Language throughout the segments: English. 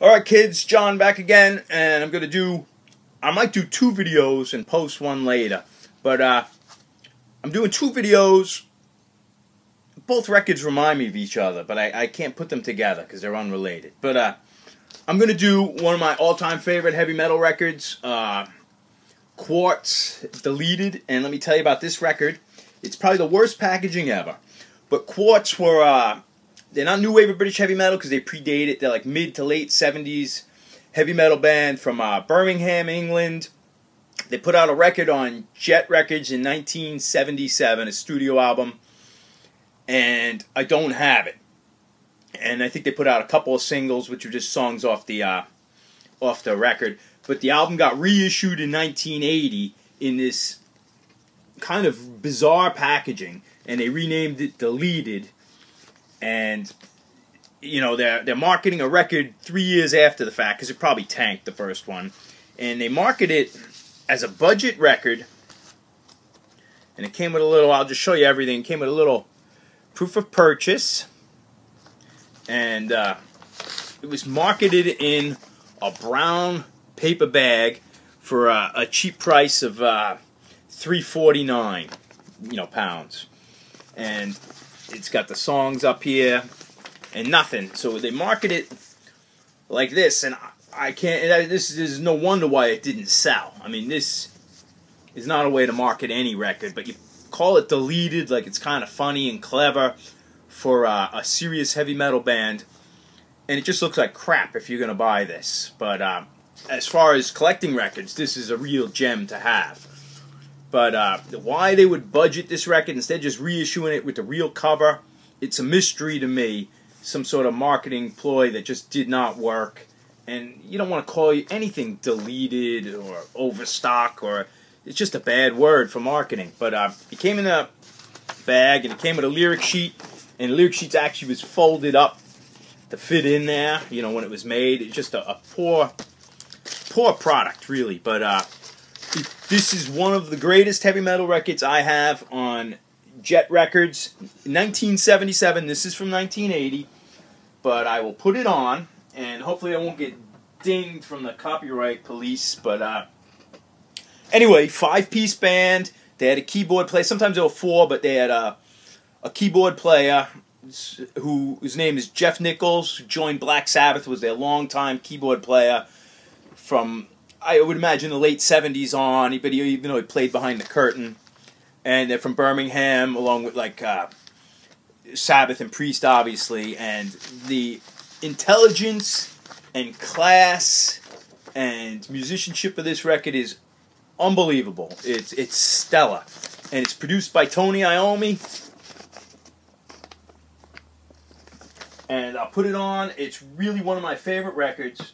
Alright kids, John back again, and I might do two videos and post one later, but I'm doing two videos. Both records remind me of each other, but I can't put them together because they're unrelated. But I'm going to do one of my all-time favorite heavy metal records, Quartz Deleted, and let me tell you about this record. It's probably the worst packaging ever, but Quartz were... they're not new wave of British heavy metal because they predate it. They're like mid to late 70s heavy metal band from Birmingham, England. They put out a record on Jet Records in 1977, a studio album, and I don't have it. And I think they put out a couple of singles, which are just songs off the record. But the album got reissued in 1980 in this kind of bizarre packaging, and they renamed it Deleted. And, you know, they're marketing a record 3 years after the fact, because it probably tanked the first one. And they market it as a budget record. And it came with a little, I'll just show you everything. It came with a little proof of purchase. And it was marketed in a brown paper bag for a cheap price of $3.49, pounds. And it's got the songs up here and nothing. So they market it like this, and I can't. This is no wonder why it didn't sell. I mean, this is not a way to market any record, but you call it Deleted like it's kind of funny and clever for a serious heavy metal band, and it just looks like crap if you're going to buy this. But as far as collecting records, this is a real gem to have. But why they would budget this record instead of just reissuing it with the real cover, it's a mystery to me. Some sort of marketing ploy that just did not work. And you don't want to call anything deleted or overstock, or it's just a bad word for marketing. But it came in a bag, and it came with a lyric sheet. And the lyric sheet actually was folded up to fit in there, when it was made. It's just a poor product, really. But this is one of the greatest heavy metal records I have on Jet Records. 1977. This is from 1980. But I will put it on, and hopefully I won't get dinged from the copyright police. But anyway, 5-piece band. They had a keyboard player. Sometimes there were 4, but they had a keyboard player whose name is Jeff Nichols, who joined Black Sabbath, was their longtime keyboard player from, I would imagine, the late 70s on, even though he played behind the curtain. And they're from Birmingham, along with like Sabbath and Priest, obviously. And the intelligence and class and musicianship of this record is unbelievable. It's stellar. And it's produced by Tony Iommi. And I'll put it on. It's really one of my favorite records.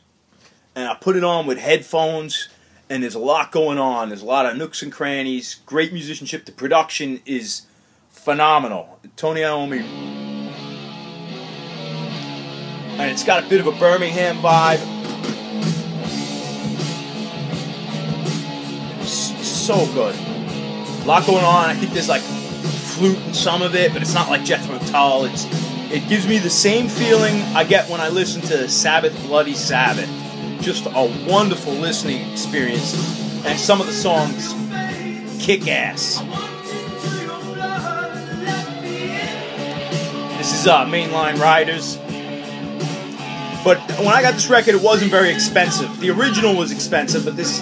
And I'll put it on with headphones. And there's a lot going on. There's a lot of nooks and crannies. Great musicianship. The production is phenomenal. Tony Iommi. And it's got a bit of a Birmingham vibe. So good. A lot going on. I think there's like flute in some of it, but it's not like Jethro Tull. It gives me the same feeling I get when I listen to Sabbath Bloody Sabbath. Just a wonderful listening experience, and some of the songs kick ass. This is Mainline Riders. But when I got this record, it wasn't very expensive. The original was expensive, but this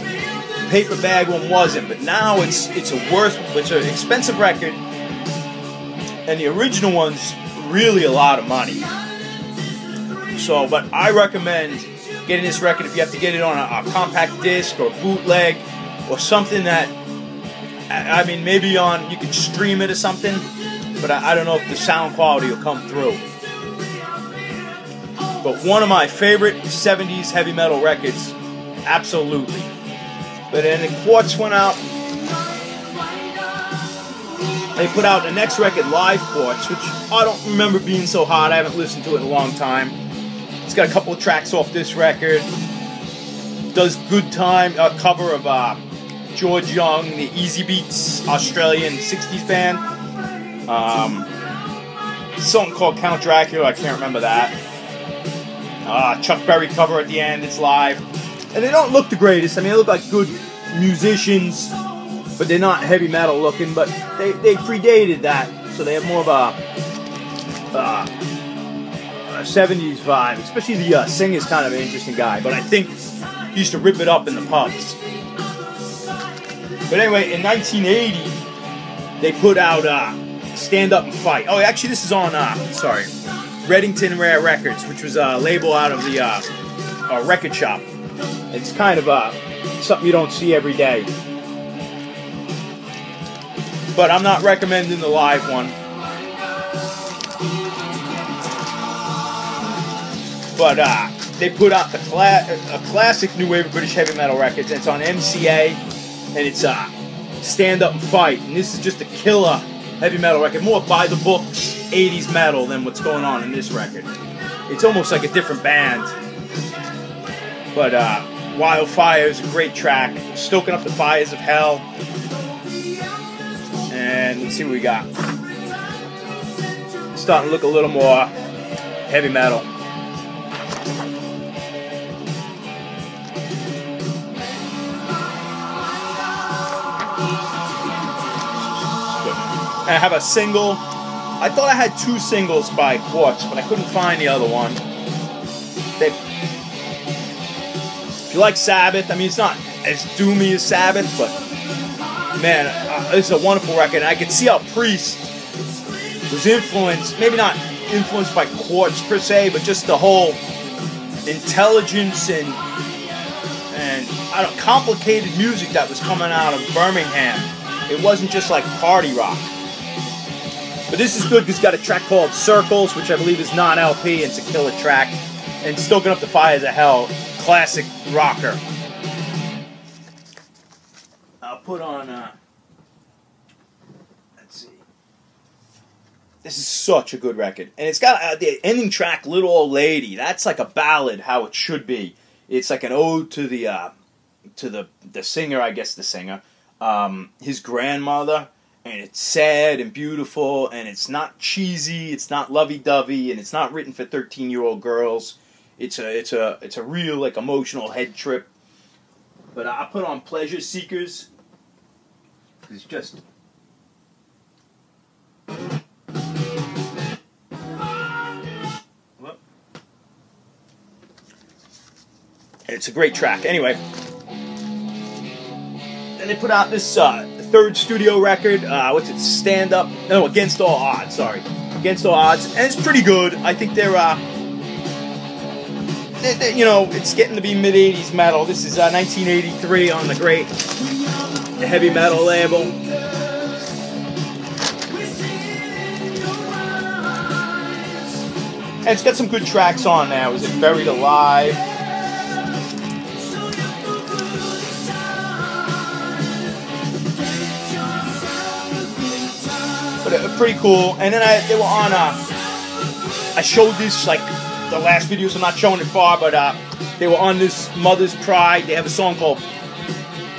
paper bag one wasn't. But now it's an expensive record, and the original one's really a lot of money. So, but I recommend getting this record if you have to get it on a compact disc or bootleg or something that, I mean, maybe you can stream it or something, but I don't know if the sound quality will come through. But one of my favorite 70s heavy metal records, absolutely. But then the Quartz went out. They put out the next record, Live Quartz, which I don't remember being so hot. I haven't listened to it in a long time. It's got a couple of tracks off this record. Does Good Time, a cover of George Young, the Easy Beats Australian 60s band. Something called Count Dracula, I can't remember that. Chuck Berry cover at the end. It's live. And they don't look the greatest. I mean, they look like good musicians, but they're not heavy metal looking. But they predated that, so they have more of a 70s vibe. Especially the singer's kind of an interesting guy. But I think he used to rip it up in the pubs. But anyway, in 1980, they put out Stand Up and Fight. Oh, actually, this is on, Reddington Rare Records, which was a label out of the record shop. It's kind of something you don't see every day. But I'm not recommending the live one. But they put out a classic new wave of British heavy metal records. And it's on MCA, and it's Stand Up and Fight. And this is just a killer heavy metal record, more by the books 80s metal than what's going on in this record. It's almost like a different band. But Wildfire is a great track. Stoking Up the Fires of Hell. And let's see what we got. It's starting to look a little more heavy metal. I have a single. I thought I had 2 singles by Quartz, but I couldn't find the other one. If you like Sabbath, I mean, it's not as doomy as Sabbath, but man, this is a wonderful record. And I could see how Priest was influenced, maybe not influenced by Quartz per se, but just the whole intelligence and I don't know, complicated music that was coming out of Birmingham. It wasn't just like party rock. But this is good because it's got a track called Circles, which I believe is non-LP. It's a killer track. And Stoking Up the Fires of Hell, classic rocker. I'll put on, let's see. This is such a good record. And it's got the ending track, Little Old Lady. That's like a ballad, how it should be. It's like an ode to the singer, I guess the singer. His grandmother. And it's sad and beautiful, and it's not cheesy, it's not lovey-dovey, and it's not written for 13-year-old girls. It's a real like emotional head trip. But I put on Pleasure Seekers. It's just it's a great track. Anyway, then they put out this 3rd studio record, what's it, Stand Up, no, Against All Odds, sorry, Against All Odds, and it's pretty good. I think they're you know, it's getting to be mid-80s metal. This is 1983 on the great heavy metal label. And it's got some good tracks on now. Is it Buried Alive? But pretty cool. And then they were on, I showed this like the last video, so I'm not showing it far, but they were on this Mother's Pride. They have a song called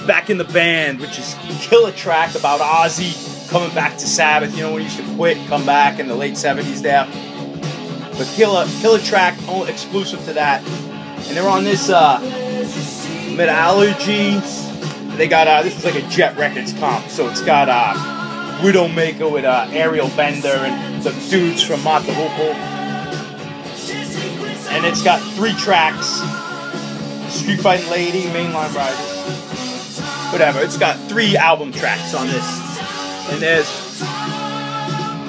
Back in the Band, which is a killer track about Ozzy coming back to Sabbath, you know, when he used to quit, come back in the late 70s there. But killer track, only exclusive to that. And they're on this Metallurgy. They got, this is like a Jet Records comp, so it's got Widowmaker with Ariel Bender and the dudes from Mata Hoople. And it's got 3 tracks. Street Fighting Lady, Mainline Riders. Whatever, it's got 3 album tracks on this. And there's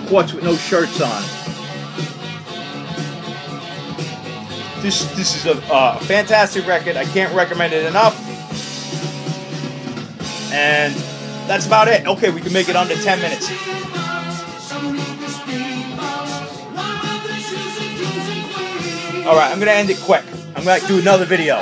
Quartz with no shirts on. This is a fantastic record. I can't recommend it enough. And that's about it. Okay, we can make it under 10 minutes. Alright, I'm going to end it quick. I'm going to do another video.